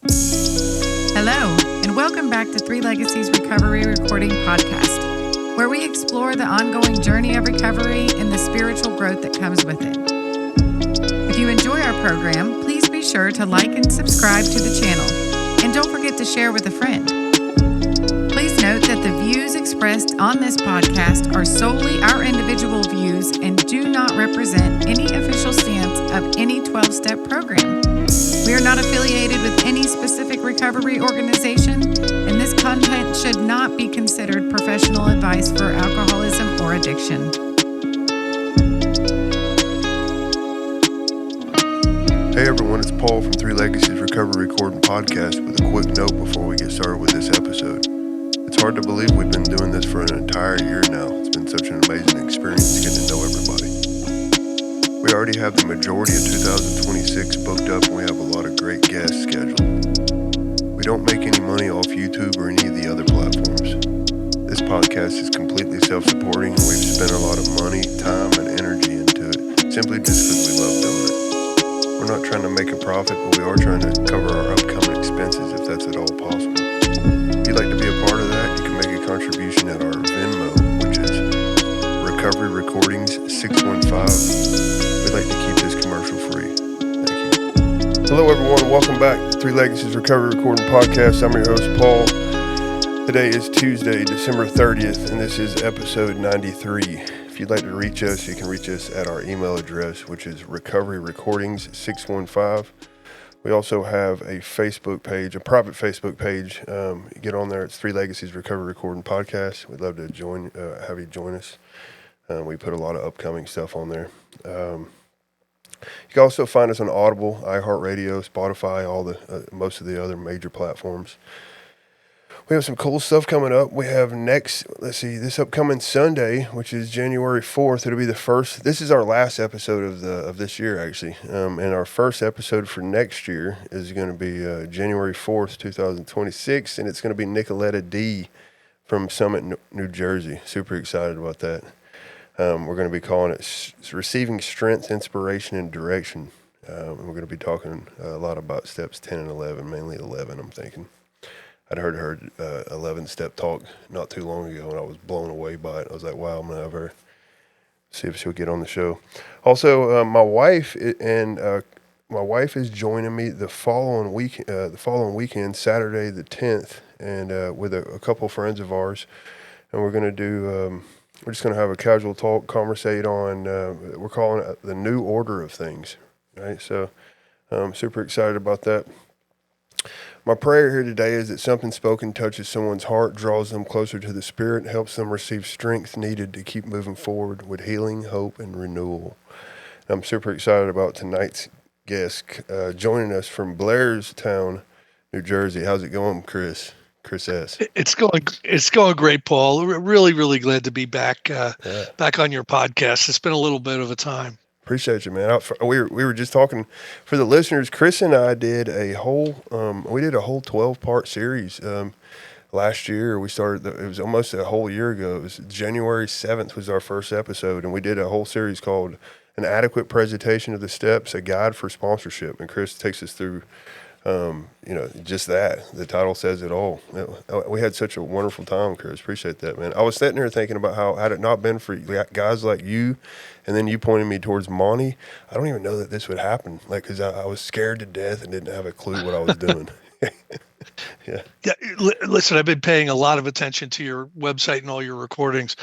Hello, and welcome back to Three Legacies Recovery Recording Podcast, where we explore the ongoing journey of recovery and the spiritual growth that comes with it. If you enjoy our program, please be sure to like and subscribe to the channel, and don't forget to share with a friend. Please note that the views expressed on this podcast are solely our individual views and do not represent any official stance of any 12-step program. We are not affiliated with any specific recovery organization, and this content should not be considered professional advice for alcoholism or addiction. Hey everyone, it's Paul from Three Legacies Recovery Recording Podcast with a quick note before we get started with this episode. It's hard to believe we've been doing this for an entire year now. It's been such an amazing experience getting to know everybody. We already have the majority of 2026 booked up and we have a lot of great guests scheduled. We don't make any money off YouTube or any of the other platforms. This podcast is completely self-supporting and we've spent a lot of money, time, and energy into it simply just because we love doing it. We're not trying to make a profit, but we are trying to cover our upcoming expenses if that's at all possible. If you'd like to be a part of that, you can make a contribution at our Venmo, which is Recovery Recordings 615. We'd like to keep this commercial free. Thank you. Hello everyone, welcome back to Three Legacies Recovery Recording Podcast. I'm your host, Paul. Today is Tuesday, December 30th, and this is episode 93. If you'd like to reach us, you can reach us at our email address, which is recoveryrecordings615. We also have a Facebook page, a private Facebook page. Get on there. It's Three Legacies Recovery Recording Podcast. We'd love to have you join us. We put a lot of upcoming stuff on there. You can also find us on Audible, iHeartRadio, Spotify, most of the other major platforms. We have some cool stuff coming up. We have this upcoming Sunday, which is January 4th. It'll be the first. This is our last episode of this year, actually. And our first episode for next year is going to be January 4th, 2026, and it's going to be Nicoletta D from Summit, New Jersey. Super excited about that. We're going to be calling it Receiving Strength, Inspiration, and Direction. And we're going to be talking a lot about steps 10 and 11, mainly 11, I'm thinking. I'd heard her 11-step talk not too long ago, and I was blown away by it. I was like, wow, I'm going to have her, see if she'll get on the show. Also, my wife is joining me the following weekend, Saturday the 10th, and with a couple friends of ours, and we're going to do... we're just going to have a casual talk, conversate on, we're calling it the new order of things, right? So I'm super excited about that. My prayer here today is that something spoken touches someone's heart, draws them closer to the Spirit, and helps them receive strength needed to keep moving forward with healing, hope, and renewal. I'm super excited about tonight's guest joining us from Blairstown, New Jersey. How's it going, Chris? Chris S. It's going great, Paul. Really, really glad to be back on your podcast. It's been a little bit of a time. Appreciate you, man. We were just talking for the listeners. Chris and I did a whole 12-part series last year. We started. It was almost a whole year ago. It was January 7th was our first episode, and we did a whole series called "An Adequate Presentation of the Steps: A Guide for Sponsorship." And Chris takes us through. Just that. The title says it all. We had such a wonderful time, Chris. Appreciate that, man. I was sitting here thinking about how, had it not been for guys like you, and then you pointing me towards Monty, I don't even know that this would happen. Like, because I was scared to death and didn't have a clue what I was doing. Yeah. Listen, I've been paying a lot of attention to your website and all your recordings.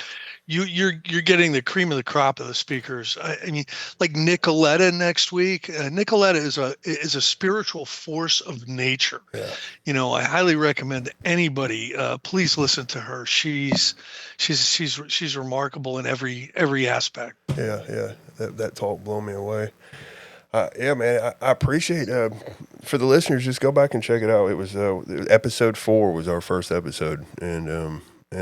You're getting the cream of the crop of the speakers. I mean, like Nicoletta next week. Nicoletta is a spiritual force of nature. Yeah. I highly recommend anybody. Please listen to her. She's remarkable in every aspect. Yeah. That talk blew me away. Yeah, man, I appreciate, for the listeners, just go back and check it out. It was, episode 4 was our first episode, and I'll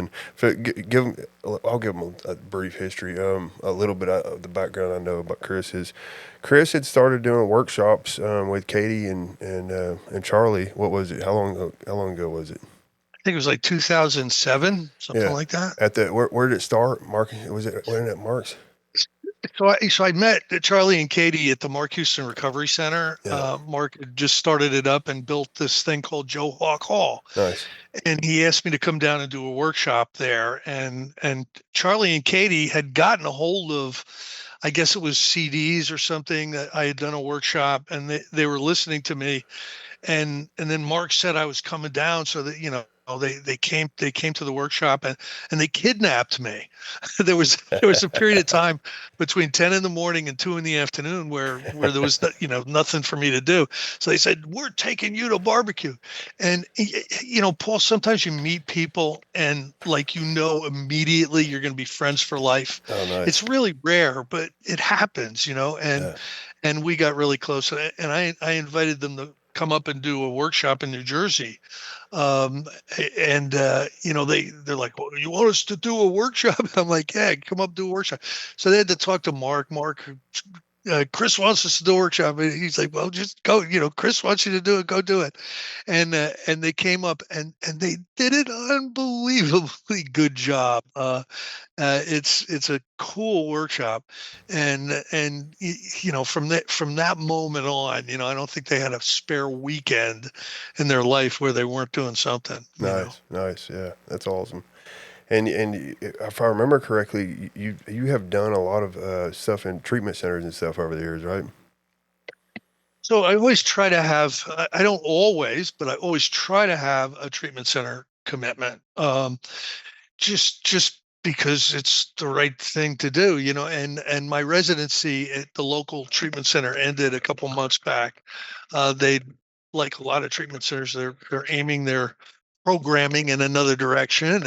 give them a brief history, a little bit of the background I know about Chris is, Chris had started doing workshops, with Katie and Charlie. What was it? How long ago was it? I think it was like 2007, something like that. Where did it start? Mark, wasn't it Mark's? So I met Charlie and Katie at the Mark Houston Recovery Center. Yeah. Mark had just started it up and built this thing called Joe Hawk Hall, Nice. and he asked me to come down and do a workshop there. And Charlie and Katie had gotten a hold of, I guess it was CDs or something that I had done a workshop, and they were listening to me. And then Mark said I was coming down, so that they came to the workshop, and they kidnapped me. There was a period of time between 10 in the morning and 2 in the afternoon where there was nothing for me to do. So they said, we're taking you to barbecue. And Paul, sometimes you meet people and immediately you're going to be friends for life. Oh, nice. It's really rare, but it happens, and Yeah. and we got really close. And I invited them to come up and do a workshop in New Jersey. And they're like, well, you want us to do a workshop? I'm like, yeah, come up, do a workshop. So they had to talk to Mark. Chris wants us to do a workshop. And he's like, well, just go, Chris wants you to do it, go do it. And they came up and they did an unbelievably good job. It's a cool workshop, and from that moment on, I don't think they had a spare weekend in their life where they weren't doing something. Nice. Yeah, that's awesome. And if I remember correctly, you have done a lot of stuff in treatment centers and stuff over the years, right? So I always try to have. I don't always, but I always try to have a treatment center commitment. Just because it's the right thing to do, and my residency at the local treatment center ended a couple months back. They, like a lot of treatment centers, they're aiming their programming in another direction,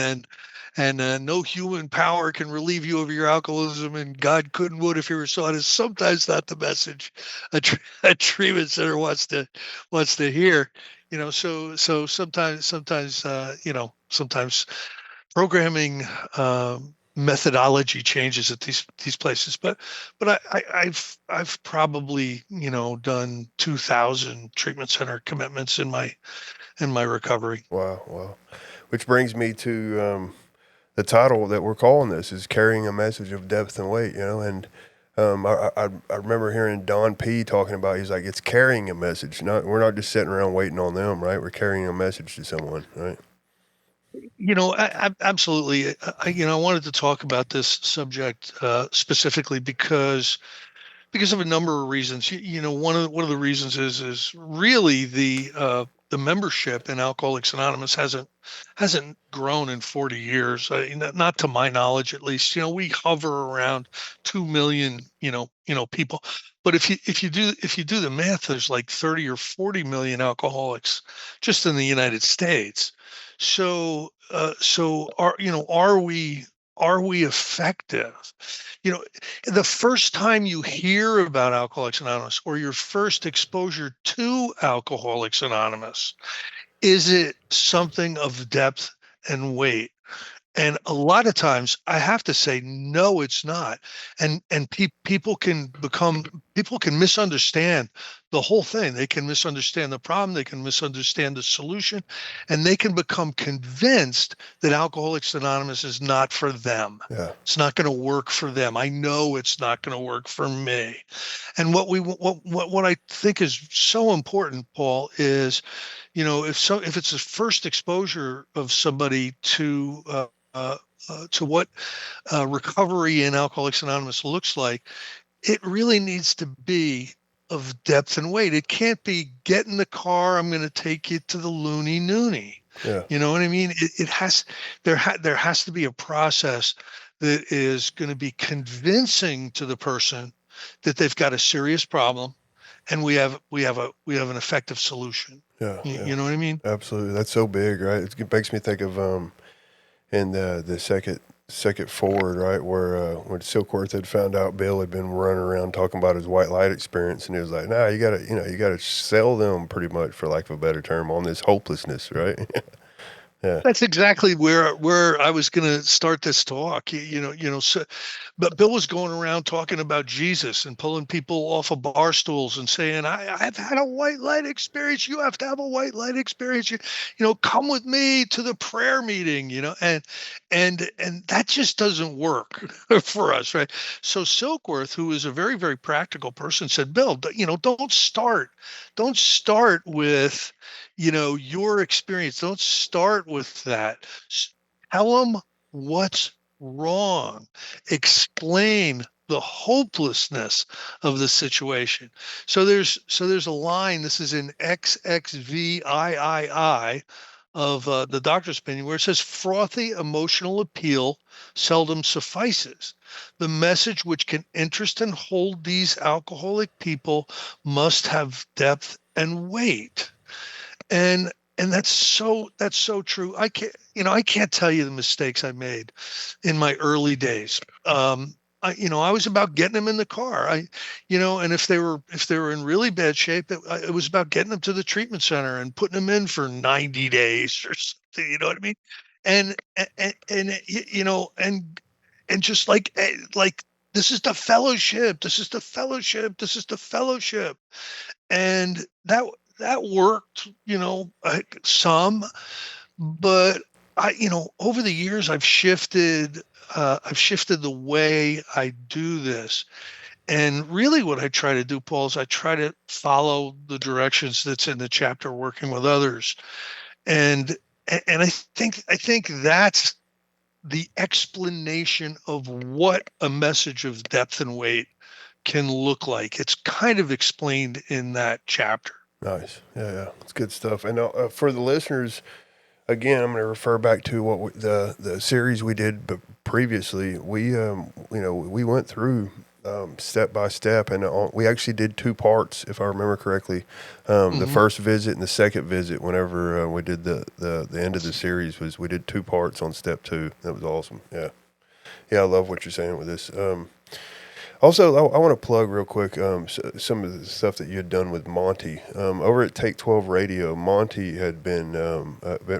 and no human power can relieve you of your alcoholism, and God couldn't would if he were sought, is sometimes not the message a treatment center wants to hear. So sometimes programming methodology changes at these places, but I've probably done 2,000 treatment center commitments in my recovery. Wow. Which brings me to the title that we're calling this is Carrying a Message of Depth and Weight, and I remember hearing Don P talking about, he's like, it's carrying a message. We're not just sitting around waiting on them, right? We're carrying a message to someone, right? Absolutely. I wanted to talk about this subject specifically because of a number of reasons. One of the reasons is really the membership in Alcoholics Anonymous hasn't grown in 40 years, not to my knowledge, at least. We hover around 2 million, people. But if you do the math, there's like 30 or 40 million alcoholics just in the United States. So are we effective? The first time you hear about Alcoholics Anonymous or your first exposure to Alcoholics Anonymous, is it something of depth and weight? And a lot of times I have to say, no, it's not. And people can misunderstand the whole thing. They can misunderstand the problem. They can misunderstand the solution, and they can become convinced that Alcoholics Anonymous is not for them. Yeah. It's not going to work for them. I know it's not going to work for me. And what I think is so important, Paul, is, if it's the first exposure of somebody to what recovery in Alcoholics Anonymous looks like, it really needs to be of depth and weight. It can't be, get in the car, I'm going to take you to the loony noony. Yeah. You know what I mean? There has to be a process that is going to be convincing to the person that they've got a serious problem, and we have an effective solution. Yeah. You know what I mean? Absolutely. That's so big, right? It makes me think of in the second forward, right, where when Silkworth had found out Bill had been running around talking about his white light experience, and he was like, "Nah, you gotta sell them, pretty much, for lack of a better term, on this hopelessness," right? That's exactly where I was going to start this talk. So, but Bill was going around talking about Jesus and pulling people off of bar stools and saying, I've had a white light experience. You have to have a white light experience. Come with me to the prayer meeting, and that just doesn't work for us, right? So Silkworth, who is a very, very practical person, said, Bill, don't start with your experience. Don't start with that. Tell them what's wrong. Explain the hopelessness of the situation. So there's a line. This is in XXVIII of the doctor's opinion, where it says frothy emotional appeal seldom suffices. The message which can interest and hold these alcoholic people must have depth and weight. And that's so true. I can't tell you the mistakes I made in my early days. I was about getting them in the car. And if they were in really bad shape, it was about getting them to the treatment center and putting them in for 90 days or something. You know what I mean? And just like this is the fellowship. This is the fellowship. This is the fellowship. And that worked, some, but over the years I've shifted the way I do this. And really what I try to do, Paul, is I try to follow the directions that's in the chapter Working with Others. And I think that's the explanation of what a message of depth and weight can look like. It's kind of explained in that chapter. Nice. Yeah. It's good stuff. And for the listeners, again, I'm going to refer back to the series we did previously. We went through step by step, and we actually did 2 parts, if I remember correctly. The first visit and the second visit, whenever we did the end of the series, we did 2 parts on step 2. That was awesome. Yeah. I love what you're saying with this. Also, I want to plug real quick some of the stuff that you had done with Monty. Over at Take 12 Radio, Monty had been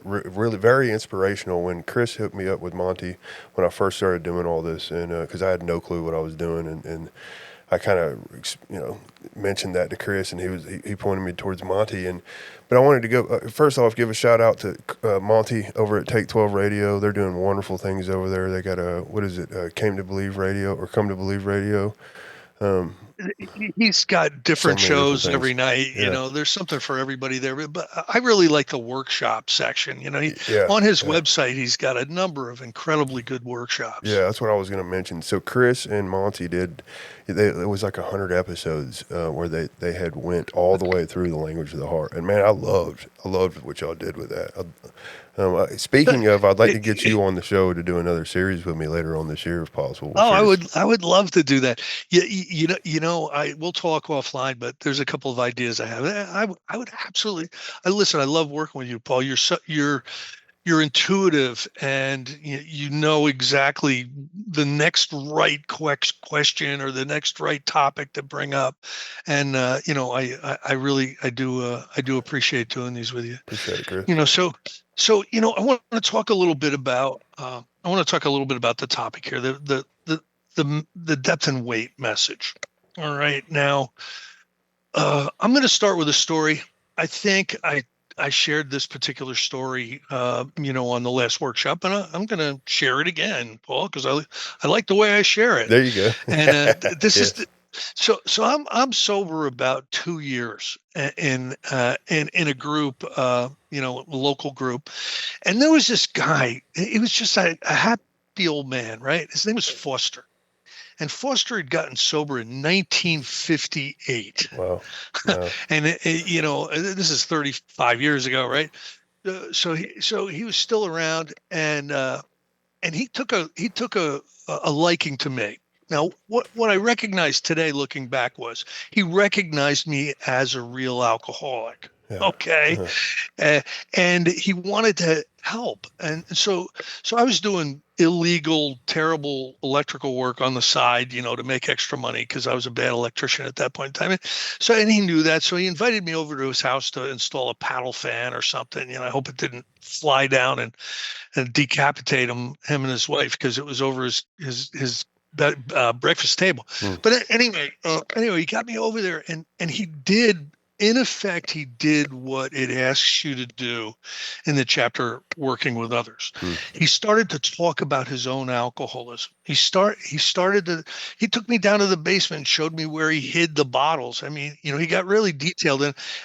really very inspirational. When Chris hooked me up with Monty when I first started doing all this, and because I had no clue what I was doing, and I kind of mentioned that to Chris, and he pointed me towards Monty. But I wanted to go first off, give a shout out to Monty over at Take 12 Radio. They're doing wonderful things over there. They got Come to Believe Radio. He's got different shows every night. Yeah. There's something for everybody there. But I really like the workshop section. On his website, he's got a number of incredibly good workshops. Yeah, that's what I was going to mention. So Chris and Monty did. It was like 100 episodes where they had went all the way through the language of the heart. And man, I loved what y'all did with that. Speaking of, I'd like to get you on the show to do another series with me later on this year, if possible. I would love to do that. We'll talk offline, but there's a couple of ideas I have. I would absolutely. Listen, I love working with you, Paul. You're intuitive, and you know exactly the next right question or the next right topic to bring up. And I do appreciate doing these with you. Appreciate it, Chris. So I want to talk a little bit about the topic here, the depth and weight message. All right, now I'm going to start with a story. I think I shared this particular story, on the last workshop, and I'm going to share it again, Paul, because I like the way I share it. There you go. And this is so I'm sober about 2 years in a group, a local group, and there was this guy. He was just a happy old man, right? His name was Foster. And Foster had gotten sober in 1958. Wow. And this is 35 years ago, right? So he was still around, and he took a liking to me. Now, what I recognized today, looking back, was he recognized me as a real alcoholic. Yeah. Okay, and he wanted to help. And so I was doing illegal, terrible electrical work on the side, to make extra money because I was a bad electrician at that point in time. And he knew that. So he invited me over to his house to install a paddle fan or something. I hope it didn't fly down and decapitate him and his wife, because it was over his breakfast table. But anyway, he got me over there, and he did. In effect, he did what it asks you to do in the chapter Working with Others. He started to talk about his own alcoholism. He took me down to the basement and showed me where he hid the bottles. I mean, he got really detailed,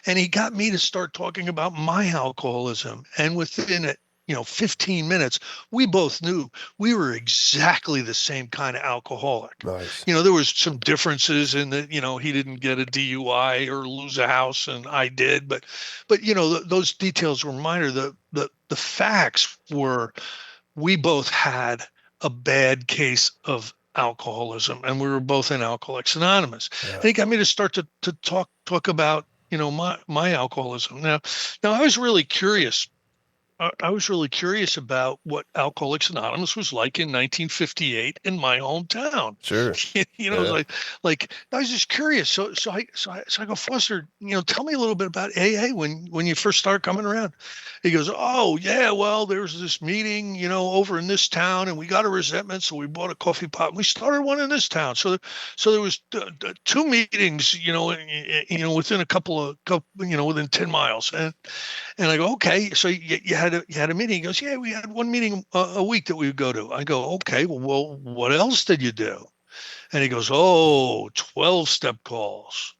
and he got me to start talking about my alcoholism. And within it, 15 minutes, we both knew we were exactly the same kind of alcoholic. Nice. There was some differences in that, he didn't get a DUI or lose a house and I did, but those details were minor. The facts were, we both had a bad case of alcoholism, and we were both in Alcoholics Anonymous. Yeah. And he got me to start to talk about, my alcoholism. Now I was really curious. I was really curious about what Alcoholics Anonymous was like in 1958 in my hometown. Sure. Yeah. like I was just curious. So I go, Foster, tell me a little bit about AA when you first started coming around. He goes, oh yeah, well, there was this meeting, over in this town, and we got a resentment, so we bought a coffee pot. And we started one in this town. So there was two meetings, within within 10 miles, and I go, okay, so you had a meeting. He goes, yeah, we had one meeting a week that we would go to. I go, okay, well, what else did you do? And he goes, 12-step calls.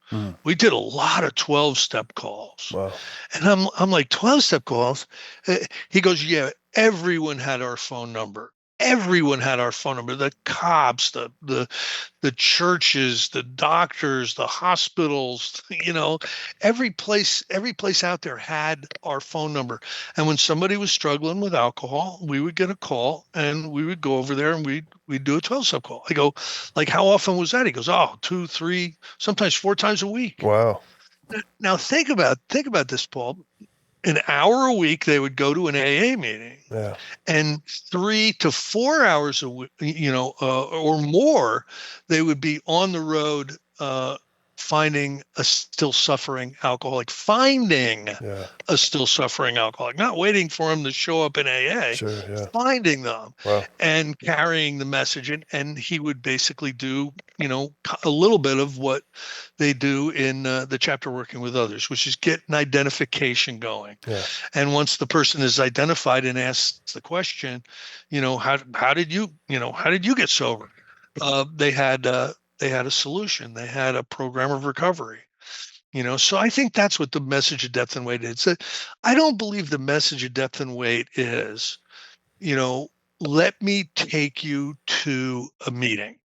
We did a lot of 12-step calls. Wow. And I'm like, 12-step calls? He goes, yeah, everyone had our phone number. Everyone had our phone number. The cops, the churches, the doctors, the hospitals, every place out there had our phone number. And when somebody was struggling with alcohol, we would get a call and we would go over there and we'd do a 12-step call. I go, like, how often was that? He goes, 2, 3, sometimes 4 times a week. Wow. Now think about this, Paul. An hour a week, they would go to an AA meeting, and 3 to 4 hours a week, or more, they would be on the road, finding a still suffering alcoholic, not waiting for him to show up in AA, finding them, and carrying the message. And he would basically do, a little bit of what they do in the chapter Working with Others, which is get an identification going. Yeah. And once the person is identified and asks the question, how did you get sober? They had a solution. They had a program of recovery. So I think that's what the message of Depth and Weight is. I don't believe the message of Depth and Weight is, let me take you to a meeting.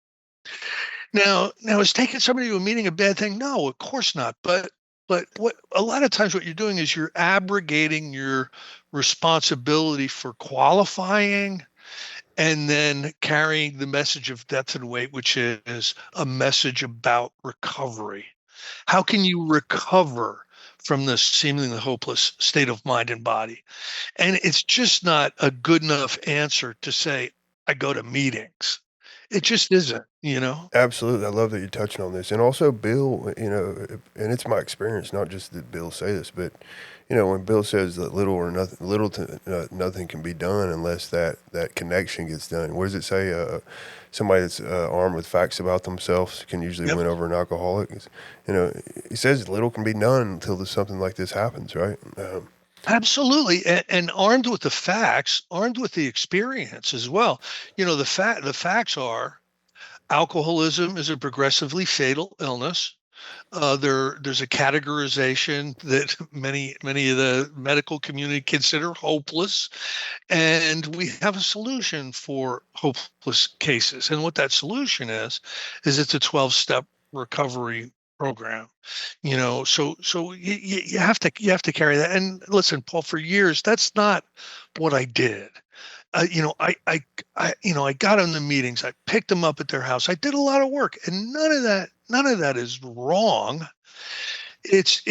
Now is taking somebody to a meeting a bad thing? No, of course not. But what a lot of times what you're doing is you're abrogating your responsibility for qualifying and then carrying the message of Depth and Weight, which is a message about recovery. How can you recover from this seemingly hopeless state of mind and body? And it's just not a good enough answer to say, I go to meetings. It just isn't, Absolutely. I love that you're touching on this. And also Bill, and it's my experience, not just that Bill say this, but, when Bill says that little to nothing can be done unless that connection gets done. What does it say? Somebody that's armed with facts about themselves can usually win over an alcoholic. He says little can be done until something like this happens, right? Absolutely. And armed with the facts, armed with the experience as well. The facts are alcoholism is a progressively fatal illness. There's a categorization that many of the medical community consider hopeless, and we have a solution for hopeless cases. And what that solution is it's a 12-step recovery program. So you have to carry that. And listen, Paul, for years that's not what I did. I got in the meetings. I picked them up at their house. I did a lot of work, and none of that is wrong. It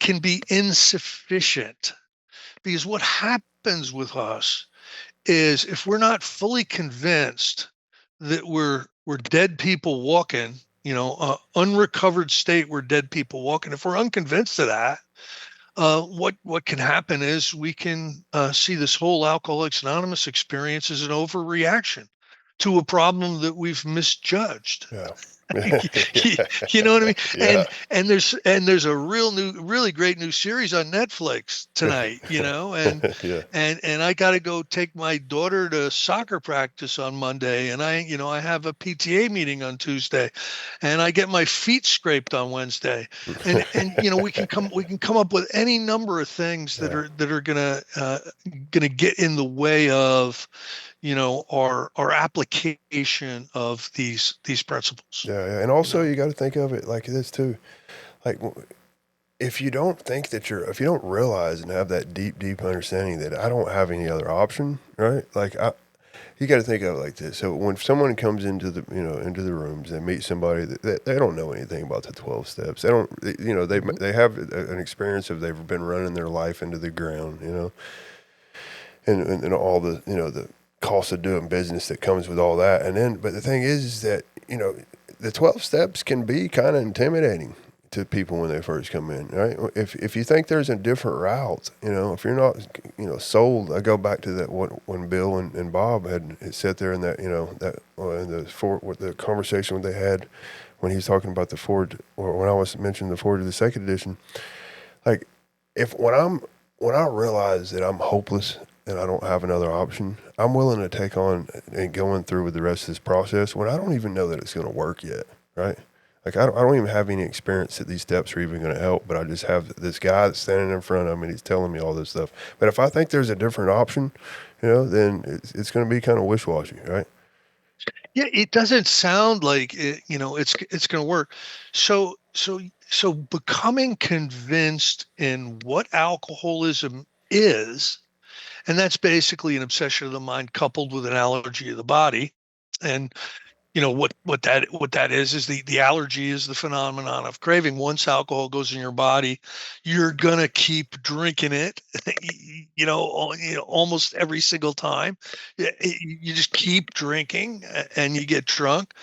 can be insufficient Because what happens with us is if we're not fully convinced that we're dead people walking, unrecovered state, we're dead people walking. If we're unconvinced of that, what can happen is we can see this whole Alcoholics Anonymous experience as an overreaction to a problem that we've misjudged. Yeah. You know what I mean? Yeah. And there's a really great new series on Netflix tonight, Yeah. and I got to go take my daughter to soccer practice on Monday, and I have a PTA meeting on Tuesday, and I get my feet scraped on Wednesday, and we can come up with any number of things that are gonna get in the way of our application of these principles. Yeah. And also you got to think of it like this too. Like if you don't realize and have that deep understanding that I don't have any other option, right? Like you got to think of it like this. So when someone comes into the rooms and meet somebody that they don't know anything about the 12 steps, they don't, they have an experience of they've been running their life into the ground, and all the, the cost of doing business that comes with all that. And then, but the thing is that, the 12 steps can be kind of intimidating to people when they first come in, right? If you think there's a different route, if you're not, sold. I go back to that when Bill and Bob had sat there in that, the conversation they had when he was talking about the Ford, or when I was mentioning the Ford of the second edition. Like, when I realize that I'm hopeless and I don't have another option, I'm willing to take on and going through with the rest of this process when I don't even know that it's going to work yet, right? Like, I don't even have any experience that these steps are even going to help, but I just have this guy that's standing in front of me and he's telling me all this stuff. But if I think there's a different option, then it's going to be kind of wish-washy, right? Yeah, it doesn't sound like it, it's going to work. So becoming convinced in what alcoholism is, and that's basically an obsession of the mind coupled with an allergy of the body. And what that is the allergy is the phenomenon of craving. Once alcohol goes in your body, you're gonna keep drinking it, almost every single time. You just keep drinking and you get drunk.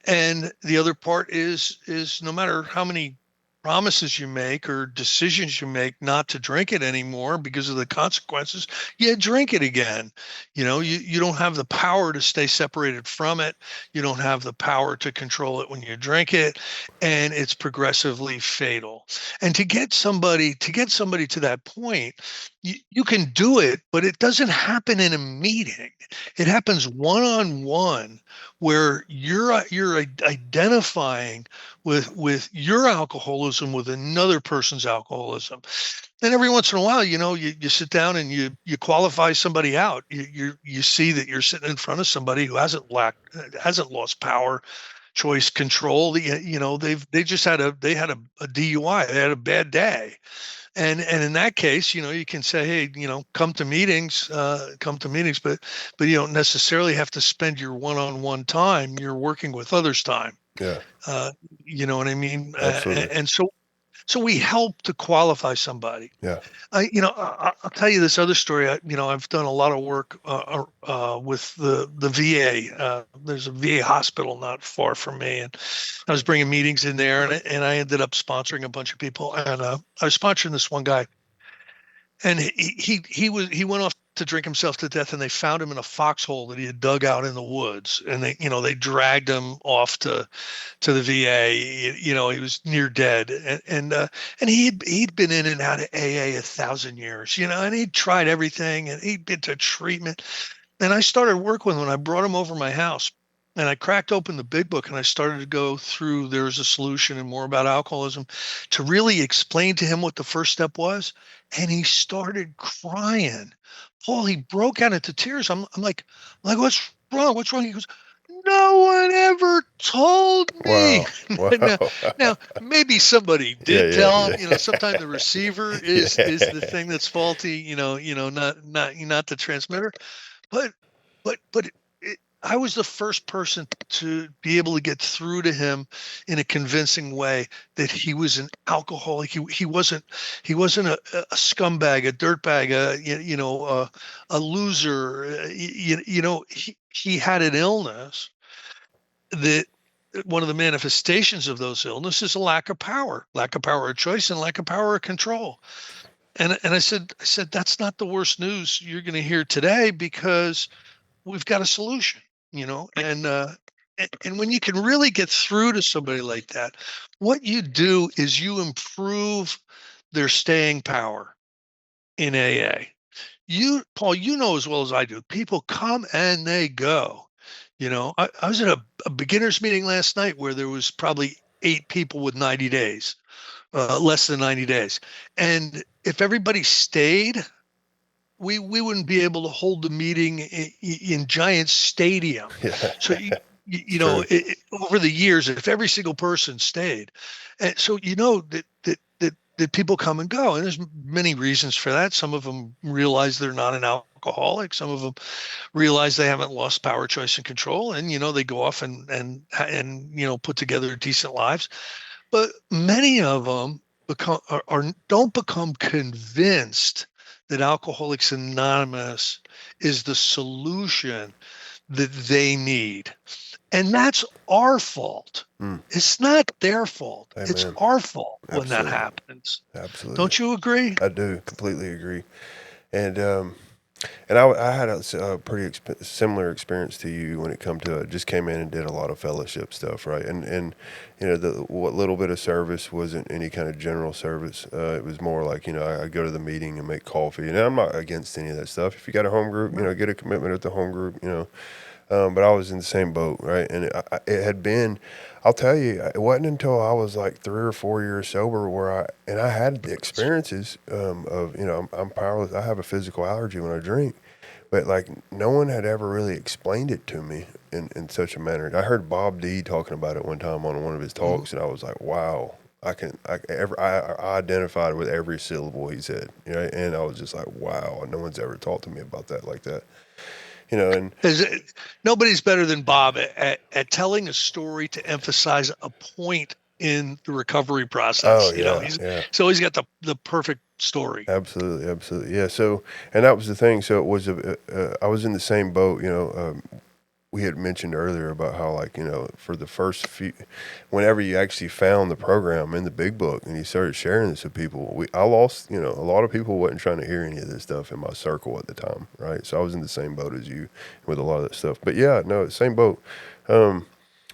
And the other part is no matter how many promises you make or decisions you make not to drink it anymore because of the consequences, you drink it again. You don't have the power to stay separated from it. You don't have the power to control it when you drink it, and it's progressively fatal. And to get somebody to that point, you can do it, but it doesn't happen in a meeting. It happens one-on-one, where you're identifying with your alcoholism with another person's alcoholism. And every once in a while, you sit down and you qualify somebody out. You see that you're sitting in front of somebody who hasn't lost power, choice, control. They had a DUI. They had a bad day. And in that case, you can say, hey, come to meetings, but you don't necessarily have to spend your one-on-one time. You're working with others' time. Yeah. You know what I mean? Absolutely. And so we help to qualify somebody. Yeah. I'll tell you this other story. I've done a lot of work with the VA. There's a VA hospital not far from me, and I was bringing meetings in there, and I ended up sponsoring a bunch of people. And I was sponsoring this one guy, and he went off to drink himself to death, and they found him in a foxhole that he had dug out in the woods, and they dragged him off to the VA. He was near dead, and he'd been in and out of AA 1,000 years, and he'd tried everything, and he'd been to treatment. And I started working with him, and I brought him over to my house, and I cracked open the big book, and I started to go through There's a Solution and More About Alcoholism to really explain to him what the first step was. And he started crying. Paul, he broke out into tears. I'm like, what's wrong? What's wrong? He goes, no one ever told me. Wow. Now, maybe somebody did tell him. Sometimes the receiver is the thing that's faulty. Not the transmitter. But I was the first person to be able to get through to him in a convincing way that he was an alcoholic. He wasn't a scumbag, a dirtbag, a loser. He had an illness that one of the manifestations of those illnesses is a lack of power of choice, and lack of power of control. And I said that's not the worst news you're going to hear today, because we've got a solution, and when you can really get through to somebody like that, what you do is you improve their staying power in AA. Paul, as well as I do, people come and they go. I was at a beginners meeting last night where there was probably 8 people with 90 days, less than 90 days. And if everybody stayed, we wouldn't be able to hold the meeting in giant stadium. Yeah, So it's true. over the years, if every single person stayed, and so that people come and go, and there's many reasons for that. Some of them realize they're not an alcoholic. Some of them realize they haven't lost power, choice, and control, and they go off and put together decent lives. But many of them don't become convinced that Alcoholics Anonymous is the solution that they need. And that's our fault. Mm. It's not their fault. It's Amen. our fault when that Absolutely. happens. Absolutely. Don't you agree? I do completely agree. And I had a pretty similar experience to you when it come to it. Just came in and did a lot of fellowship stuff, right? And what little bit of service wasn't any kind of general service. It was more like I go to the meeting and make coffee, and I'm not against any of that stuff. If you got a home group, get a commitment at the home group, but I was in the same boat, right? And it had been, I'll tell you, it wasn't until I was like 3 or 4 years sober where I had the experiences of, I'm powerless. I have a physical allergy when I drink, but like no one had ever really explained it to me in such a manner. I heard Bob D talking about it one time on one of his talks, and I was like, wow. I identified with every syllable he said, and I was just like, wow, no one's ever talked to me about that like that. And Nobody's better than Bob at telling a story to emphasize a point in the recovery process. oh yeah, yeah, He's always got the perfect story. absolutely, absolutely, yeah. So, and that was the thing. So it was I was in the same boat. We had mentioned earlier about how for the first few, whenever you actually found the program in the big book and you started sharing this with people, I lost, a lot of people wasn't trying to hear any of this stuff in my circle at the time, right? So I was in the same boat as you with a lot of that stuff. But yeah, no, same boat.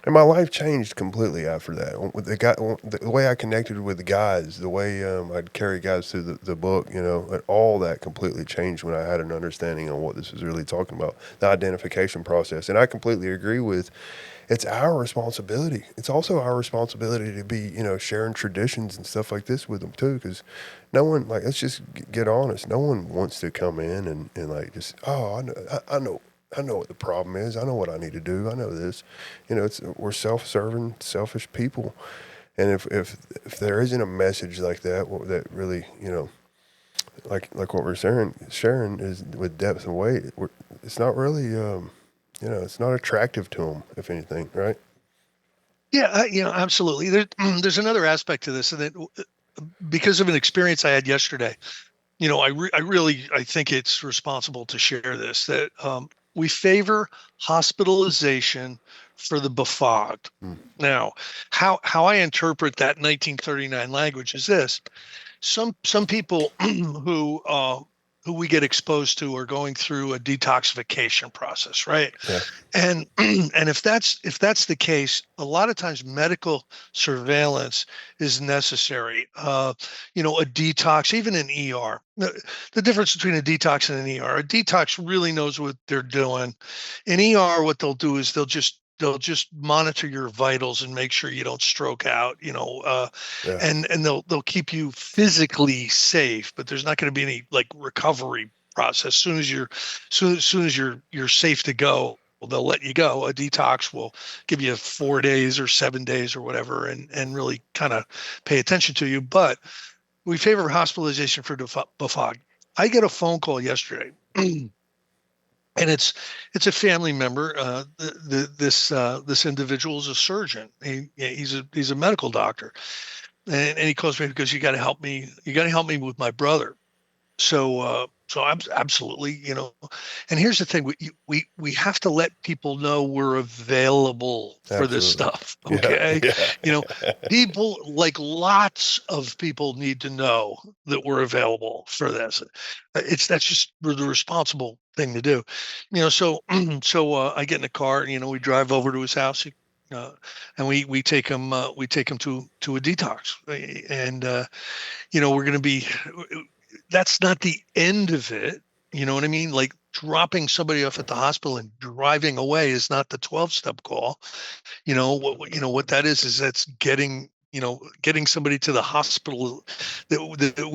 And my life changed completely after that. With the way I connected with the guys, the way I'd carry guys through the book, all that completely changed when I had an understanding on what this was really talking about, the identification process. And I completely agree with, it's our responsibility. It's also our responsibility to be, sharing traditions and stuff like this with them too, because no one, let's just get honest, no one wants to come in and just, oh, I know what the problem is. I know what I need to do. I know this. We're self-serving, selfish people, and if there isn't a message like that, that really, like what we're sharing is with depth and weight. It's not really, it's not attractive to them, if anything, right? Yeah, absolutely. There's another aspect to this, and that because of an experience I had yesterday, I think it's responsible to share this, that we favor hospitalization for the befogged. Mm. Now, how I interpret that 1939 language is this: some people who we get exposed to are going through a detoxification process, right? Yeah. And and if that's the case, a lot of times medical surveillance is necessary. A detox, even an ER. The difference between a detox and an ER: a detox really knows what they're doing. An ER, what they'll do is they'll just monitor your vitals and make sure you don't stroke out, Yeah. and they'll keep you physically safe, but there's not going to be any recovery process. Soon as you're safe to go, they'll let you go. A detox will give you 4 days or 7 days or whatever, and really kind of pay attention to you. But we favor hospitalization for befogged. I get a phone call yesterday and it's a family member. This individual is a surgeon. He's a medical doctor, and he calls me because you got to help me. You got to help me with my brother. So I'm absolutely, and here's the thing: we have to let people know we're available for this Absolutely. stuff. Okay, Yeah. people, like, lots of people need to know that we're available for this. That's just the responsible thing to do. So I get in the car and we drive over to his house. Uh, and we take him to a detox, and we're going to be, that's not the end of it. You know what I mean? Like, dropping somebody off at the hospital and driving away is not the 12-step call. What that is that's getting somebody to the hospital that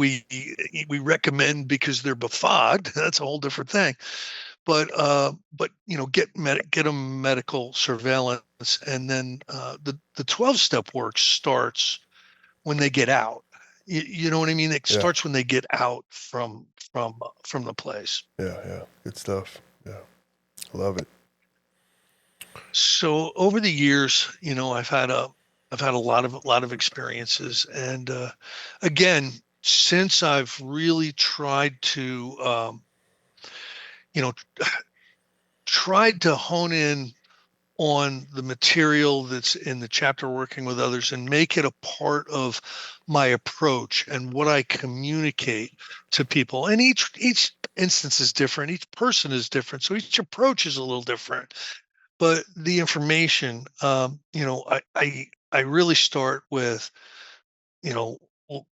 we recommend because they're befogged. That's a whole different thing. But get them medical surveillance, and then the 12-step work starts when they get out. You know what I mean? It Yeah. starts when they get out from the place. Yeah. Good stuff. Yeah. Love it. So over the years, I've had a lot of experiences, and again, since I've really tried to you know tried to hone in on the material that's in the chapter working with others and make it a part of my approach and what I communicate to people. And each instance is different, each person is different, so each approach is a little different. But the information, I really start with,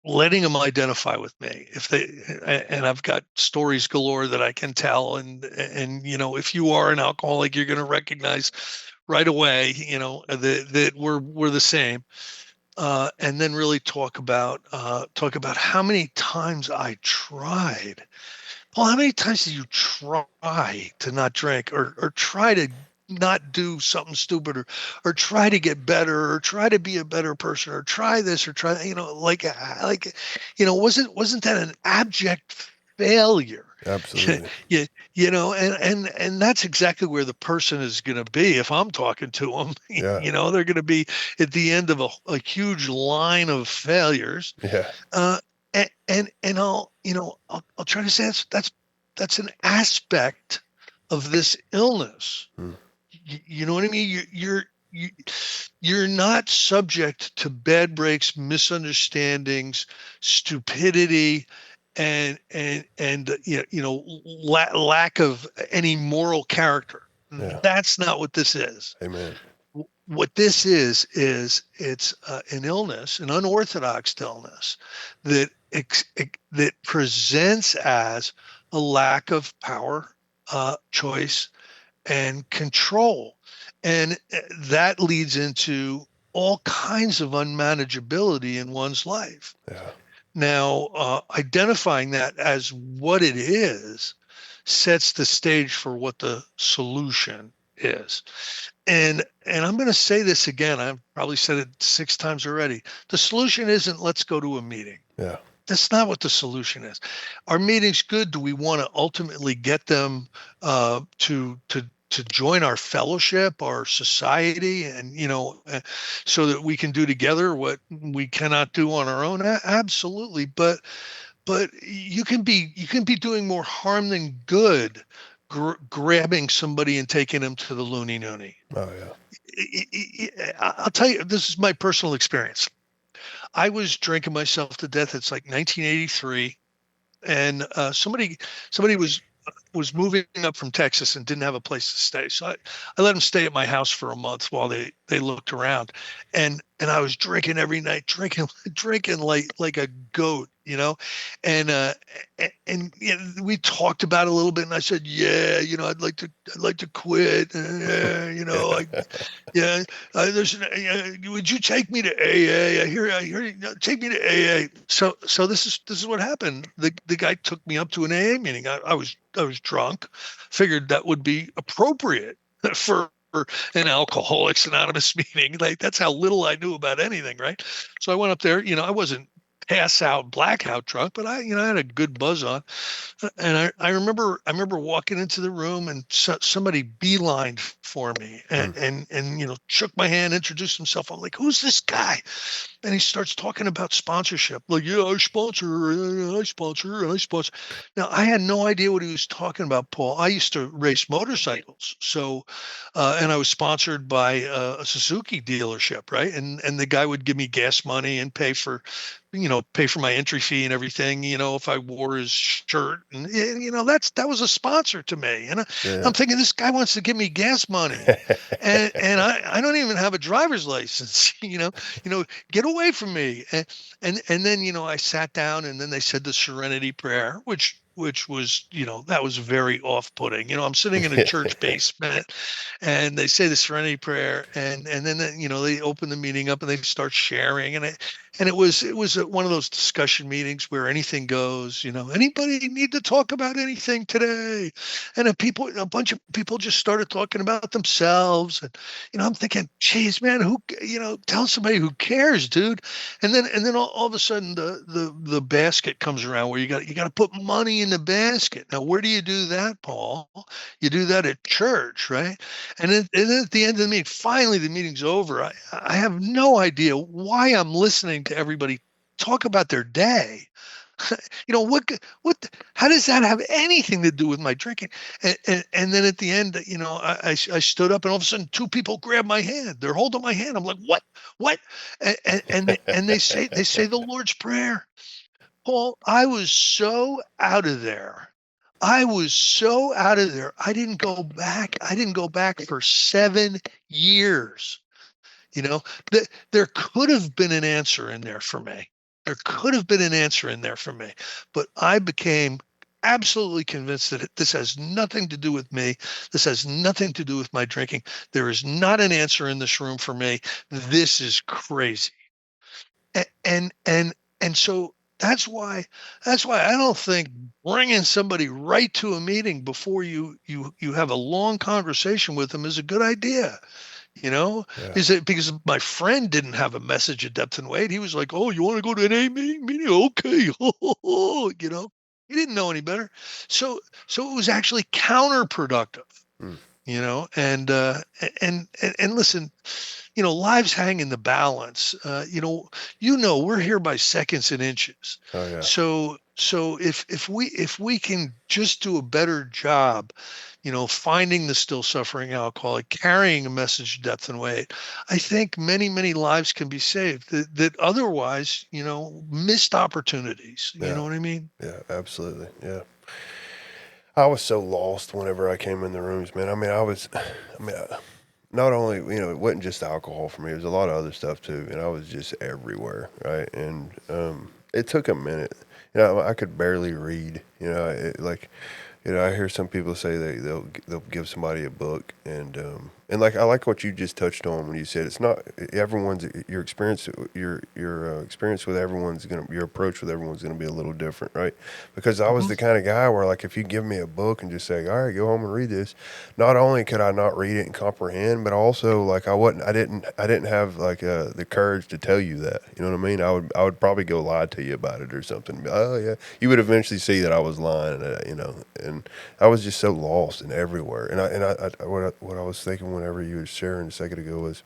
letting them identify with me. If they and I've got stories galore that I can tell, and if you are an alcoholic, you're going to recognize right away, that we're the same. And then really talk about how many times I tried. Paul, how many times do you try to not drink, or try to not do something stupid, or try to get better, or try to be a better person, or try this, or try, wasn't that an abject failure? Absolutely. Yeah, and that's exactly where the person is going to be if I'm talking to them. Yeah. They're going to be at the end of a huge line of failures. Yeah. And I'll try to say that's an aspect of this illness. You know what I mean? You're not subject to bad breaks, misunderstandings, stupidity, and lack of any moral character. Yeah. That's not what this is. Amen. What this is it's an illness, an unorthodox illness that that presents as a lack of power, choice, and control, and that leads into all kinds of unmanageability in one's life. Yeah. Now, identifying that as what it is sets the stage for what the solution is. And I'm going to say this again. I've probably said it 6 times already. The solution isn't let's go to a meeting. Yeah. That's not what the solution is. Are meetings good? Do we want to ultimately get them to join our fellowship, our society, and so that we can do together what we cannot do on our own? Absolutely. But you can be doing more harm than good, grabbing somebody and taking them to the loony noony. Oh yeah. I'll tell you, this is my personal experience. I was drinking myself to death. It's like 1983, and somebody was moving up from Texas and didn't have a place to stay. So I let them stay at my house for a month while they looked around, and I was drinking every night, drinking like a goat, and we talked about it a little bit, and I said, yeah, I'd like to quit, would you take me to AA? I hear take me to AA. So this is what happened. The guy took me up to an AA meeting. I was drunk, figured that would be appropriate for an Alcoholics Anonymous meeting. Like, that's how little I knew about anything, right? So I went up there. I wasn't pass out, blackout drunk, but I had a good buzz on. And I remember walking into the room and somebody beelined for me and shook my hand, introduced himself. I'm like, who's this guy? And he starts talking about sponsorship. Like, yeah, I sponsor, I sponsor. Now, I had no idea what he was talking about, Paul. I used to race motorcycles. So, and I was sponsored by a Suzuki dealership, right? And the guy would give me gas money and pay for my entry fee and everything, if I wore his shirt. And, that was a sponsor to me. And Yeah. I'm thinking, this guy wants to give me gas money. And I don't even have a driver's license, get away from me. And then, I sat down and then they said the serenity prayer, which was, that was very off-putting. I'm sitting in a church basement and they say the serenity prayer and then, they open the meeting up and they start sharing. And it was one of those discussion meetings where anything goes, anybody need to talk about anything today? And a bunch of people just started talking about themselves. And, I'm thinking, geez, man, tell somebody who cares, dude. And then all of a sudden the basket comes around where you got to put money in the basket. Now, where do you do that, Paul? You do that at church, right? And then at the end of the meeting, finally the meeting's over. I have no idea why I'm listening to everybody talk about their day. How does that have anything to do with my drinking? And then at the end, I stood up and all of a sudden two people grab my hand. They're holding my hand. I'm like, what? And they say the Lord's Prayer. Paul, I was so out of there. I was so out of there. I didn't go back. I didn't go back for 7 years. There could have been an answer in there for me. There could have been an answer in there for me, but I became absolutely convinced that this has nothing to do with me. This has nothing to do with my drinking. There is not an answer in this room for me. This is crazy. And so that's why I don't think bringing somebody right to a meeting before you have a long conversation with them is a good idea. Yeah. Is it because my friend didn't have a message of depth and weight? He was like, "Oh, you want to go to an A meeting? Okay." He didn't know any better. So it was actually counterproductive. Mm. And listen, lives hang in the balance. We're here by seconds and inches. Oh yeah. So if we can just do a better job, finding the still suffering alcoholic, carrying a message of depth and weight, I think many, many lives can be saved that otherwise, missed opportunities. You know what I mean? Yeah, absolutely. Yeah. I was so lost whenever I came in the rooms, man. Not only, it wasn't just alcohol for me, it was a lot of other stuff too. And I was just everywhere. Right. And, it took a minute, I could barely read, I hear some people say they'll give somebody a book and like I like what you just touched on when you said it's not everyone's your experience experience with your approach with everyone's gonna be a little different, right? Because I was the kind of guy where like if you give me a book and just say, all right, go home and read this, not only could I not read it and comprehend, but also like I didn't have like the courage to tell you that. You know what I mean? I would probably go lie to you about it or something. Oh yeah, you would eventually see that I was lying, and I was just so lost and everywhere. What I was thinking whenever you were sharing a second ago was,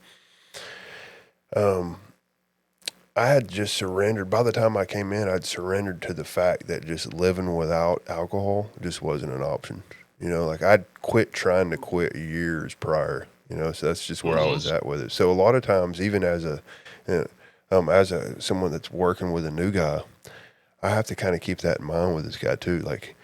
I had just surrendered. By the time I came in, I'd surrendered to the fact that just living without alcohol just wasn't an option. Like I'd quit trying to quit years prior. So that's just where I was at with it. So a lot of times, even as someone that's working with a new guy, I have to kind of keep that in mind with this guy too. Like,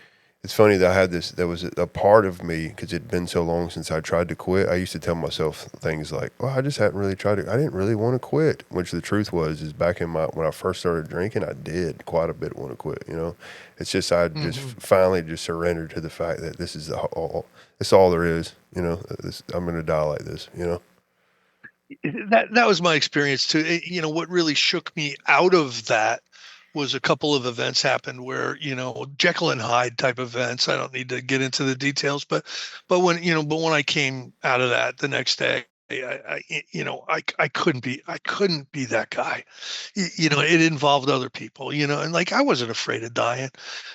it's funny that I had this, there was a part of me, because it'd been so long since I tried to quit. I used to tell myself things like, well, I just hadn't really tried I didn't really want to quit, which the truth is back when I first started drinking, I did quite a bit want to quit, It's just, I just finally just surrendered to the fact that this is it's all there is, I'm going to die like this, That was my experience too. What really shook me out of that was a couple of events happened where, Jekyll and Hyde type events. I don't need to get into the details, but when I came out of that the next day, I couldn't be that guy. It involved other people, and like I wasn't afraid of dying,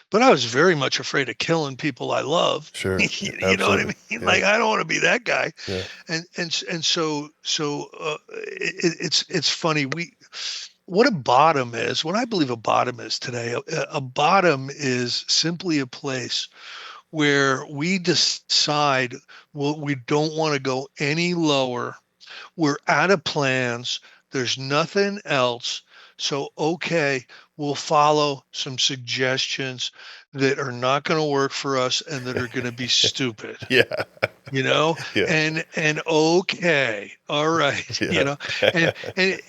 but I was very much afraid of killing people I love. Sure. You know what I Absolutely. mean? Yeah. Like I don't want to be that guy. Yeah. It's funny. What a bottom is, what I believe a bottom is today, a bottom is simply a place where we decide, well, we don't want to go any lower. We're out of plans. There's nothing else. So, okay, we'll follow some suggestions that are not going to work for us and that are going to be stupid. Yeah. Yeah. And okay, all right, Yeah. and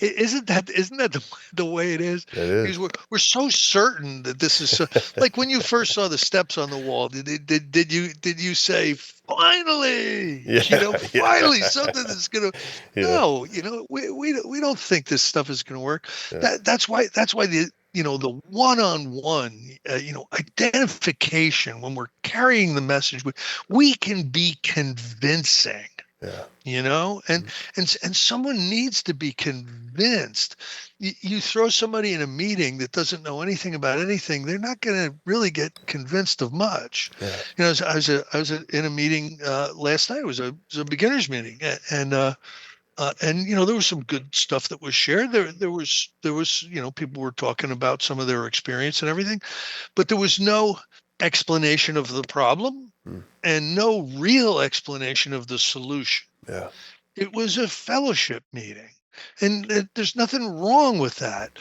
isn't that the way it is? It is. Because we're so certain that this is so, like when you first saw the steps on the wall, did you say finally, Yeah. finally something that's gonna, Yeah. no, we don't think this stuff is gonna work. Yeah. That's why the one-on-one, identification, when we're carrying the message, we can be convincing, Yeah. and someone needs to be convinced. You throw somebody in a meeting that doesn't know anything about anything, they're not going to really get convinced of much. Yeah. I was in a meeting last night. It was a beginner's meeting, and there was some good stuff that was shared. There was people were talking about some of their experience and everything, but there was no explanation of the problem and no real explanation of the solution. Yeah. It was a fellowship meeting, and there's nothing wrong with that,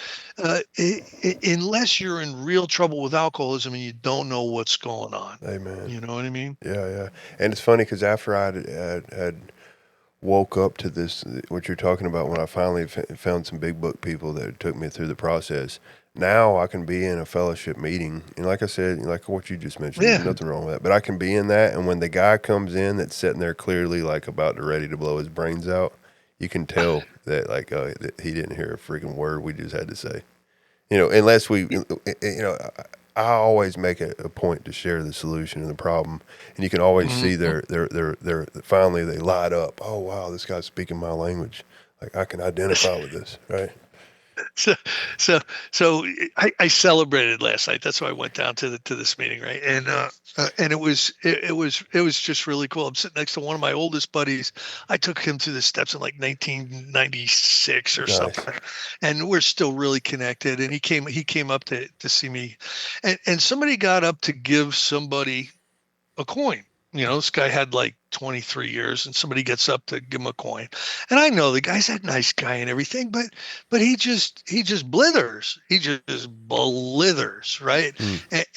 unless you're in real trouble with alcoholism and you don't know what's going on. Amen. You know what I mean? Yeah. Yeah. And it's funny because after I had woke up to this, what you're talking about, when I finally found some big book people that took me through the process, now I can be in a fellowship meeting. And like I said, like what you just mentioned, there's nothing wrong with that. But I can be in that. And when the guy comes in that's sitting there clearly like about to ready to blow his brains out, you can tell that that he didn't hear a freaking word we just had to say. Unless I always make a point to share the solution and the problem, and you can always see their finally they light up. Oh wow, this guy's speaking my language. Like I can identify with this, right? So I celebrated last night. That's why I went down to this meeting, right? And it was just really cool. I'm sitting next to one of my oldest buddies. I took him to the steps in like 1996 or something, and we're still really connected. And he came up to see me, and somebody got up to give somebody a coin. This guy had like 23 years, and somebody gets up to give him a coin. And I know the guy's that nice guy and everything, but he just blithers. He just blithers, right?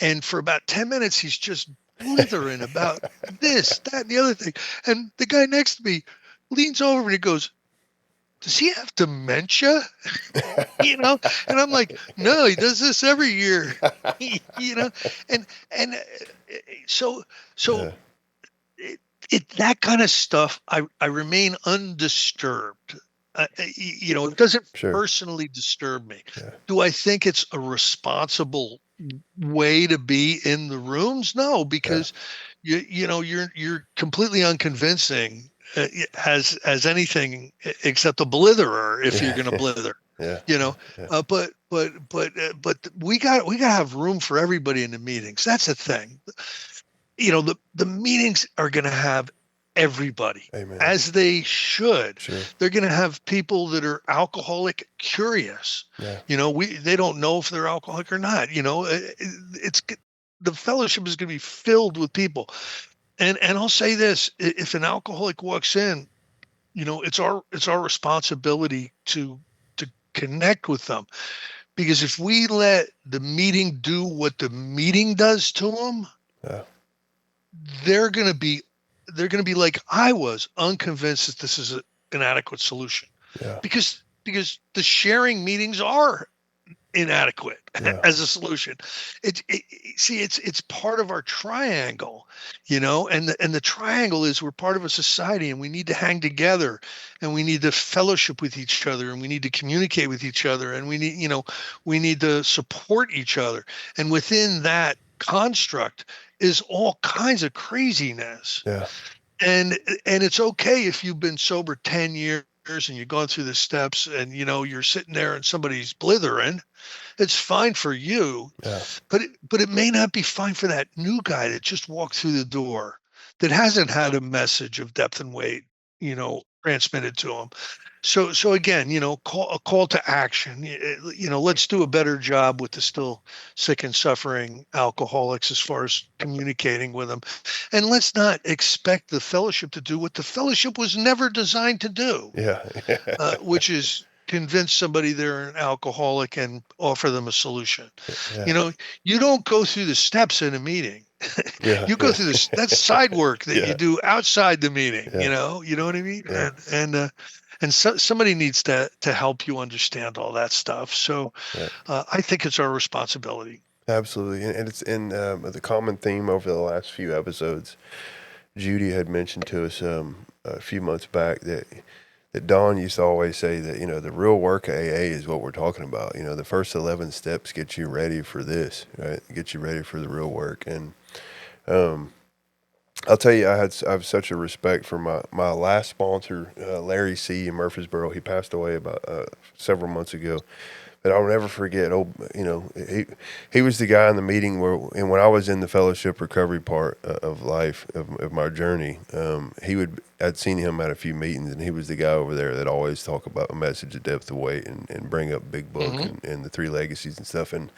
And for about 10 minutes, he's just blithering about this, that, and the other thing. And the guy next to me leans over and he goes, "Does he have dementia?" And I'm like, "No, he does this every year." And so. Yeah. That kind of stuff, I remain undisturbed. It doesn't personally disturb me. Yeah. Do I think it's a responsible way to be in the rooms? No, because you're completely unconvincing as anything except a blitherer if you're going to blither. But we got to have room for everybody in the meetings. That's the thing. The meetings are going to have everybody. Amen. As they should. Sure. They're going to have people that are alcoholic curious. Yeah. They don't know if they're alcoholic or not. It's the fellowship is going to be filled with people. And I'll say this: if an alcoholic walks in, it's our responsibility to connect with them, because if we let the meeting do what the meeting does to them, they're going to be like I was, unconvinced that this is an adequate solution. Yeah. Because the sharing meetings are inadequate as a solution. It's part of our triangle, and the triangle is we're part of a society, and we need to hang together, and we need to fellowship with each other, and we need to communicate with each other, and we need to support each other. And within that construct is all kinds of craziness. Yeah. and it's okay if you've been sober 10 years and you've gone through the steps and you're sitting there and somebody's blithering. It's fine for you, Yeah. but it may not be fine for that new guy that just walked through the door, that hasn't had a message of depth and weight, transmitted to him. So again, a call to action. Let's do a better job with the still sick and suffering alcoholics as far as communicating with them, and let's not expect the fellowship to do what the fellowship was never designed to do, Yeah. which is convince somebody they're an alcoholic and offer them a solution. Yeah. You know, you don't go through the steps in a meeting. Yeah. You go through this. That's side work that you Yeah. do outside the meeting. Yeah. You know what I mean. Yeah. And somebody needs to help you understand all that stuff. So Yeah. I think it's our responsibility. Absolutely. And it's in the common theme over the last few episodes. Judy had mentioned to us a few months back that Don used to always say that, the real work of AA is what we're talking about. The first 11 steps get you ready for this, right? Get you ready for the real work. And I'll tell you, I have such a respect for my last sponsor, Larry C. in Murfreesboro. He passed away about several months ago. But I'll never forget. He was the guy in the meeting and when I was in the fellowship recovery part of life of my journey, I'd seen him at a few meetings, and he was the guy over there that always talk about a message of depth of weight and bring up Big Book and the 3 Legacies and stuff. And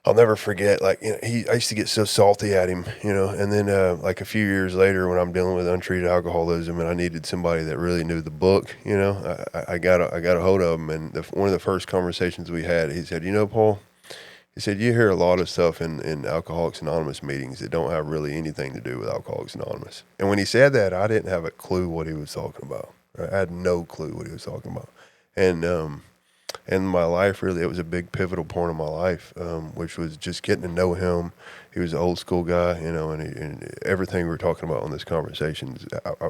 I'll never forget, I used to get so salty at him, and then like a few years later when I'm dealing with untreated alcoholism and I needed somebody that really knew the book, I got a hold of him, and one of the first conversations we had, he said, Paul, he said, you hear a lot of stuff in Alcoholics Anonymous meetings that don't have really anything to do with Alcoholics Anonymous. And when he said that, I didn't have a clue what he was talking about. Right? I had no clue what he was talking about. And my life, really, it was a big pivotal point of my life, which was just getting to know him. He was an old school guy, and everything we were talking about on this conversation,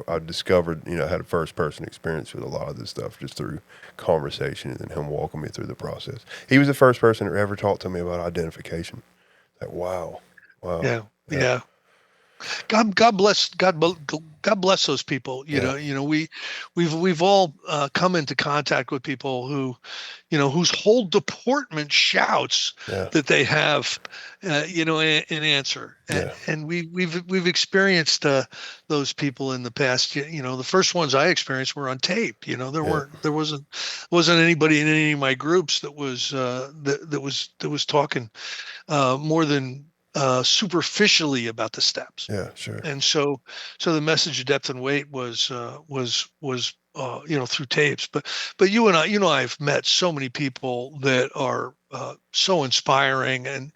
I discovered, I had a first person experience with a lot of this stuff just through conversation and him walking me through the process. He was the first person who ever talked to me about identification. Like, wow. Yeah. God bless those people. We've all come into contact with people who, whose whole deportment shouts that they have, an answer. And we've experienced those people in the past. The first ones I experienced were on tape. There wasn't anybody in any of my groups that was talking more than superficially about the steps. Yeah, sure. And so the message of depth and weight was through tapes. But you and I've met so many people that are so inspiring and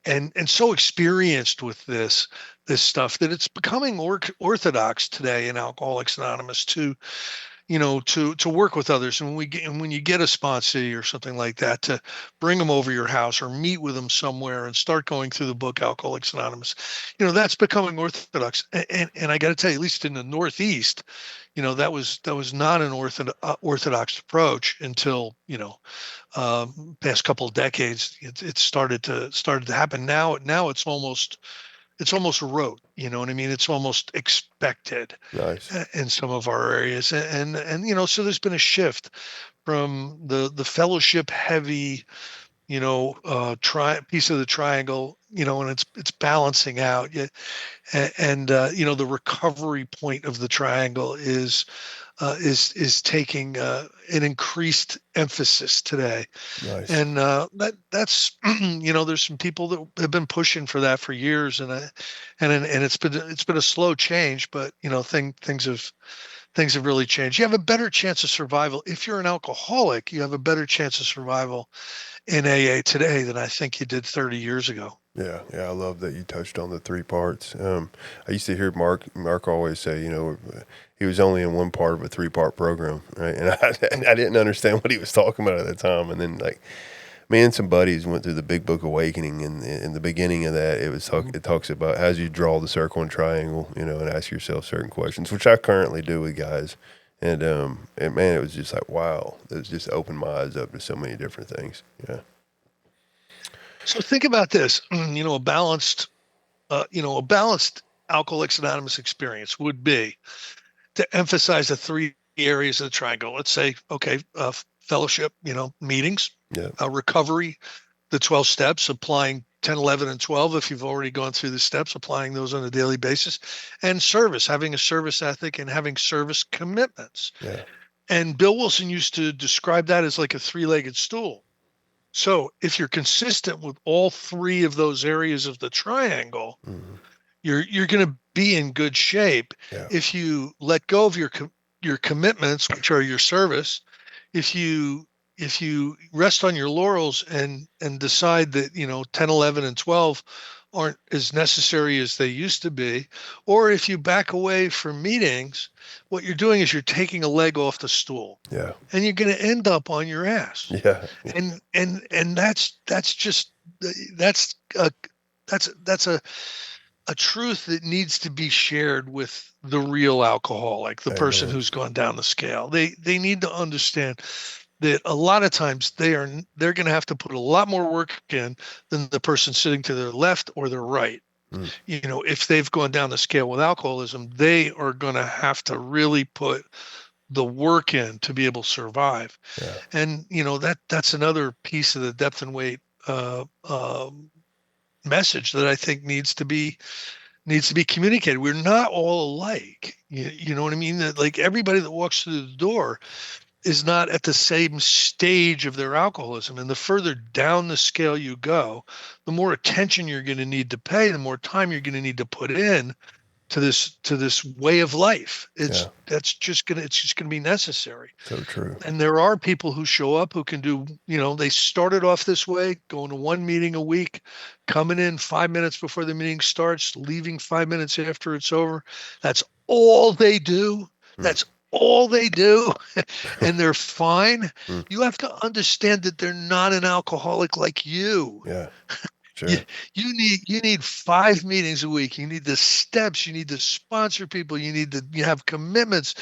and so experienced with this stuff that it's becoming orthodox today in Alcoholics Anonymous to work with others. And when you get a sponsee or something like that, to bring them over your house or meet with them somewhere and start going through the book Alcoholics Anonymous, that's becoming orthodox. And I got to tell you, at least in the Northeast, that was not an orthodox approach until past couple of decades. It started to happen. Now it's almost rote. You know what I mean? It's almost expected. Nice. In some of our areas, and so there's been a shift from the fellowship heavy, piece of the triangle, and it's balancing out. Yeah, and the recovery point of the triangle is taking an increased emphasis today. Nice. And that's there's some people that have been pushing for that for years, and it's been a slow change, but things have really changed. You have a better chance of survival if you're an alcoholic. You have a better chance of survival in AA today than I think you did 30 years ago. Yeah, I love that you touched on the 3 parts. I used to hear Mark always say, he was only in one part of a 3-part program, right? And I didn't understand what he was talking about at the time. And then, me and some buddies went through the Big Book Awakening, and in the beginning of that, it talks about as you draw the circle and triangle, and ask yourself certain questions, which I currently do with guys. And man, it was just like, wow, it just opened my eyes up to so many different things. Yeah. So think about this, a balanced Alcoholics Anonymous experience would be to emphasize the three areas of the triangle. Let's say, okay, fellowship, meetings, Yeah. recovery, the 12 steps, applying 10, 11, and 12 if you've already gone through the steps, applying those on a daily basis, and service, having a service ethic and having service commitments. Yeah. And Bill Wilson used to describe that as like a three-legged stool. So if you're consistent with all three of those areas of the triangle, Mm-hmm. you're going to be in good shape. Yeah. If you let go of your commitments, which are your service, if you rest on your laurels and decide that 10, 11, and 12 aren't as necessary as they used to be, or if you back away from meetings, what you're doing is you're taking a leg off the stool. Yeah. And you're going to end up on your ass. Yeah. And that's a truth that needs to be shared with the real alcoholic, the person who's gone down the scale. They need to understand that a lot of times they're going to have to put a lot more work in than the person sitting to their left or their right. If they've gone down the scale with alcoholism, they are going to have to really put the work in to be able to survive. Yeah. And that's another piece of the depth and weight message that I think needs to be communicated. We're not all alike. You know what I mean? That like everybody that walks through the door is not at the same stage of their alcoholism. And the further down the scale you go, the more attention you're going to need to pay, the more time you're going to need to put in to this way of life. It's just going to be necessary. So true. And there are people who show up who can do, they started off this way, going to one meeting a week, coming in 5 minutes before the meeting starts, leaving 5 minutes after it's over. That's all they do. That's all they do. And they're fine. You have to understand that they're not an alcoholic like you. Yeah. Sure. You need 5 meetings a week. You need the steps. You need to sponsor people. You have commitments.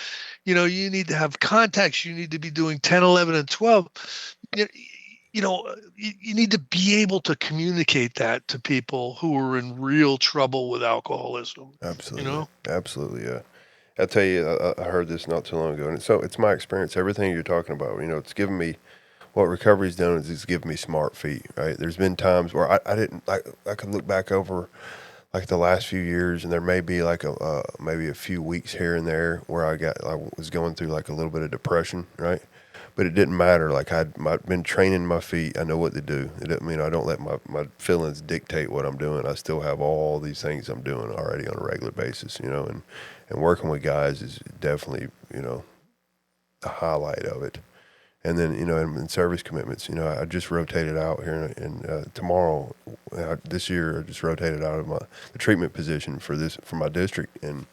You need to have contacts. You need to be doing 10, 11, and 12. You need to be able to communicate that to people who are in real trouble with alcoholism. Absolutely. Absolutely. Yeah. I'll tell you, I heard this not too long ago, and it's my experience. Everything you're talking about, it's given me. What recovery's done is it's given me smart feet, right? There's been times where I could look back over like the last few years, and there may be like maybe a few weeks here and there where I was going through like a little bit of depression, right? But it didn't matter. Like I'd been training my feet. I know what to do. It doesn't mean I don't let my feelings dictate what I'm doing. I still have all these things I'm doing already on a regular basis, and working with guys is definitely, the highlight of it. And then, in service commitments, I just rotated out here and tomorrow, this year, I just rotated out of the treatment position for my district. And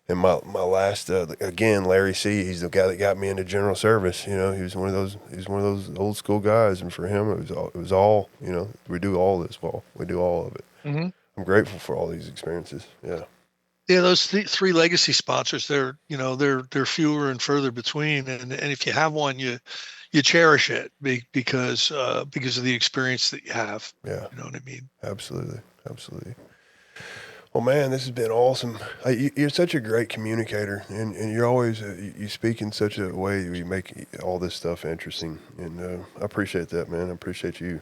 my last, again, Larry C., he's the guy that got me into general service. He was one of those old school guys. And for him, it was all, we do all this, Paul. We do all of it. Mm-hmm. I'm grateful for all these experiences. Yeah. Yeah, those three legacy sponsors, they're fewer and further between, and if you have one, you cherish it because of the experience that you have. Yeah, you know what I mean. Absolutely. Well, man, this has been awesome. You're such a great communicator, and you're always you speak in such a way where you make all this stuff interesting, and I appreciate that, man. I appreciate you.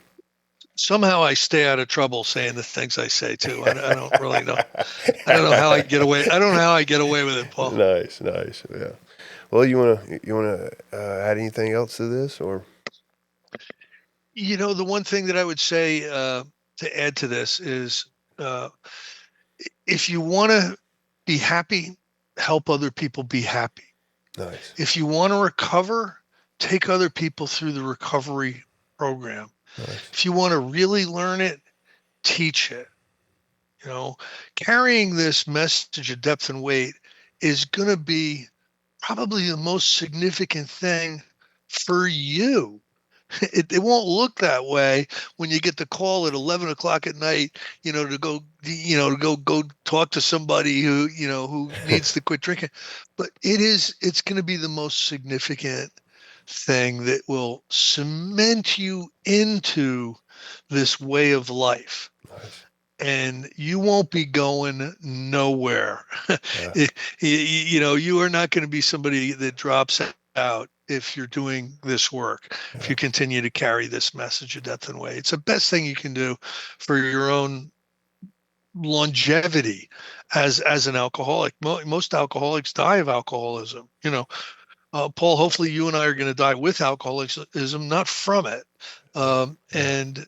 Somehow I stay out of trouble saying the things I say too. I don't really know. I don't know how I get away. I don't know how I get away with it, Paul. Nice. Yeah. Well, you wanna add anything else to this, or? The one thing that I would say to add to this is, if you want to be happy, help other people be happy. Nice. If you want to recover, take other people through the recovery program. Nice. If you want to really learn it, teach it. Carrying this message of depth and weight is going to be probably the most significant thing for you. It won't look that way when you get the call at 11 o'clock at night, to go talk to somebody who needs to quit drinking. But it's going to be the most significant thing that will cement you into this way of life. Nice. and you won't be going nowhere. You are not going to be somebody that drops out if you're doing this work, if you continue to carry this message of death and way. It's the best thing you can do for your own longevity as an alcoholic. Most alcoholics die of alcoholism. Paul, hopefully you and I are going to die with alcoholism, not from it. And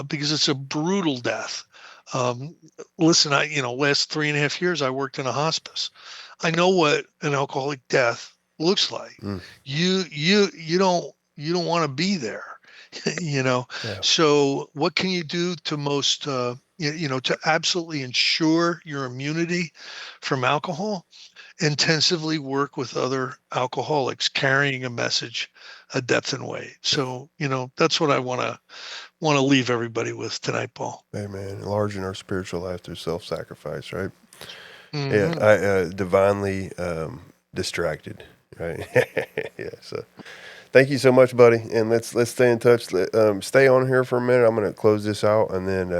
because it's a brutal death. Listen, last 3.5 years, I worked in a hospice. I know what an alcoholic death looks like. You don't want to be there, So what can you do to to absolutely ensure your immunity from alcohol? Intensively work with other alcoholics carrying a message of depth and weight. So, that's what I want to leave everybody with tonight, Paul. Amen. Enlarging our spiritual life through self-sacrifice, right? Mm-hmm. Yeah, divinely distracted, right? Yeah. So, thank you so much, buddy. And let's stay in touch. Stay on here for a minute. I'm going to close this out, and then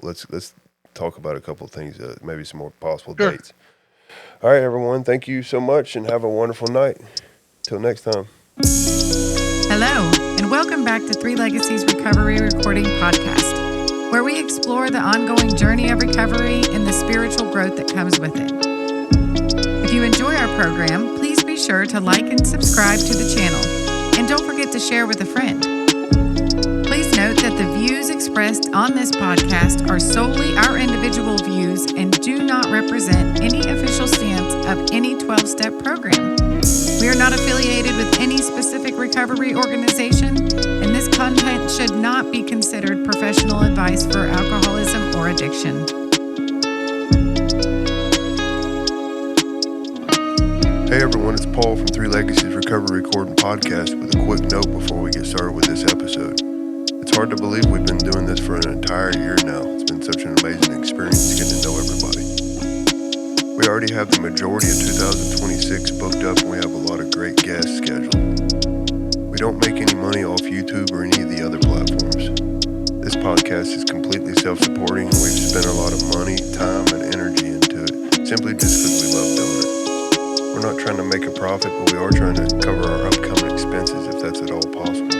let's talk about a couple of things, maybe some more possible dates. All right, everyone. Thank you so much, and have a wonderful night. Till next time. Hello, and welcome back to Three Legacies Recovery Recording Podcast, where we explore the ongoing journey of recovery and the spiritual growth that comes with it. If you enjoy our program, please be sure to like and subscribe to the channel, and don't forget to share with a friend. Please note that the views expressed on this podcast are solely our individual views and do not represent any official stance of any 12-step program. We are not affiliated with any specific recovery organization, and this content should not be considered professional advice for alcoholism or addiction. Hey everyone, it's Paul from Three Legacies Recovery Recording Podcast with a quick note before we get started with this episode. It's hard to believe we've been doing this for an entire year now. It's been such an amazing experience getting to know everybody. We already have the majority of 2026 booked up, and we have a lot of great guests scheduled. We don't make any money off YouTube or any of the other platforms. This podcast is completely self-supporting, and we've spent a lot of money, time, and energy into it simply just because we love doing it. We're not trying to make a profit, but we are trying to cover our upcoming expenses if that's at all possible.